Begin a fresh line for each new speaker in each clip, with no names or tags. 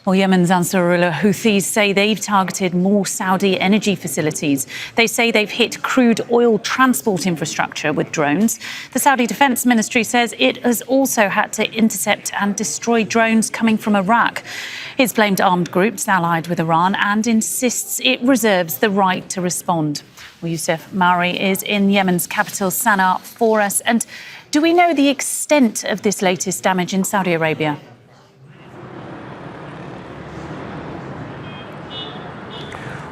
Well, Yemen's Ansar Houthis say they've targeted more Saudi energy facilities. They say they've hit crude oil transport infrastructure with drones. The Saudi Defense Ministry says it has also had to intercept and destroy drones coming from Iraq. It's blamed armed groups allied with Iran and insists it reserves the right to respond. Well, Youssef Mauri is in Yemen's capital, Sanaa, for us. And do we know the extent of this latest damage in Saudi Arabia?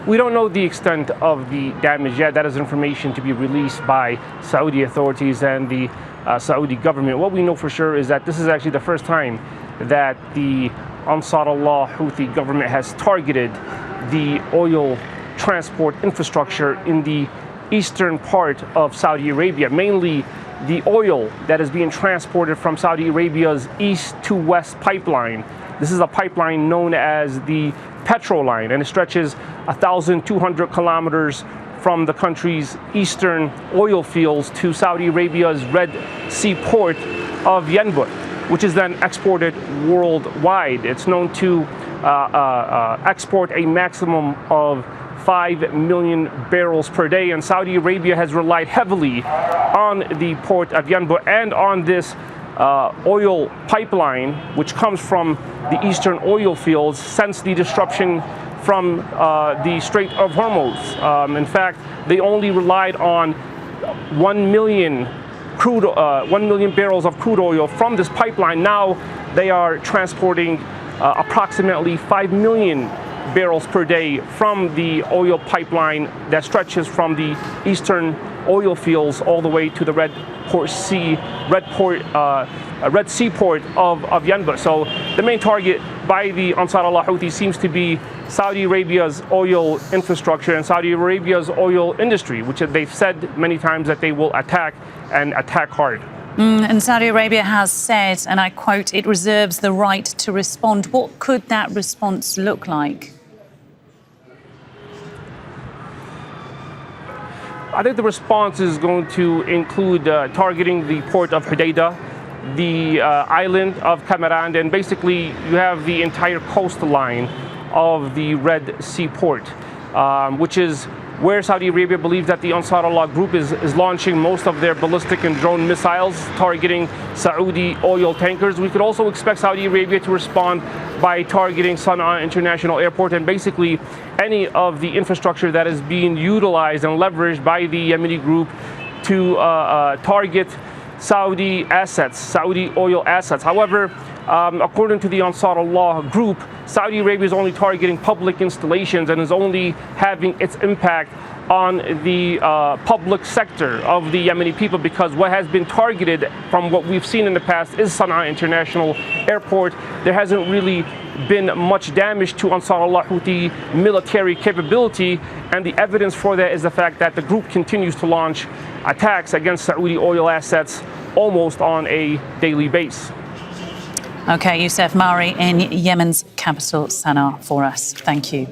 We don't know the extent of the damage yet. That is information to be released by Saudi authorities and the Saudi government. What we know for sure is that this is actually the first time that the Ansar Allah Houthi government has targeted the oil transport infrastructure in the eastern part of Saudi Arabia, mainly the oil that is being transported from Saudi Arabia's east to west pipeline. This is a pipeline known as the Petroline, and it stretches 1,200 kilometers from the country's eastern oil fields to Saudi Arabia's Red Sea port of Yanbu, which is then exported worldwide. It's known to export a maximum of 5 million barrels per day, and Saudi Arabia has relied heavily on the port of Yanbu and on this oil pipeline, which comes from the eastern oil fields since the disruption from the Strait of Hormuz. In fact, they only relied on 1 million barrels of crude oil from this pipeline. Now they are transporting approximately 5 million barrels per day from the oil pipeline that stretches from the eastern oil fields all the way to the Red Sea port of Yanbu. So the main target by the Ansar Allah Houthi seems to be Saudi Arabia's oil infrastructure and Saudi Arabia's oil industry, which they've said many times that they will attack and attack hard.
And Saudi Arabia has said, and I quote, it reserves the right to respond. What could that response look like?
I think the response is going to include targeting the port of Hodeidah, the island of Kamaran, and basically you have the entire coastline of the Red Sea port, which is where Saudi Arabia believes that the Ansar Allah group is launching most of their ballistic and drone missiles targeting Saudi oil tankers. We could also expect Saudi Arabia to respond by targeting Sanaa International Airport and basically any of the infrastructure that is being utilized and leveraged by the Yemeni group to target Saudi assets, Saudi oil assets. However, according to the Ansar Allah group, Saudi Arabia is only targeting public installations and is only having its impact on the public sector of the Yemeni people, because what has been targeted from what we've seen in the past is Sanaa International Airport. There hasn't really been much damage to Ansar Allah Houthi military capability, and the evidence for that is the fact that the group continues to launch attacks against Saudi oil assets almost on a daily basis.
OK, Youssef Mauri in Yemen's capital, Sanaa, for us. Thank you.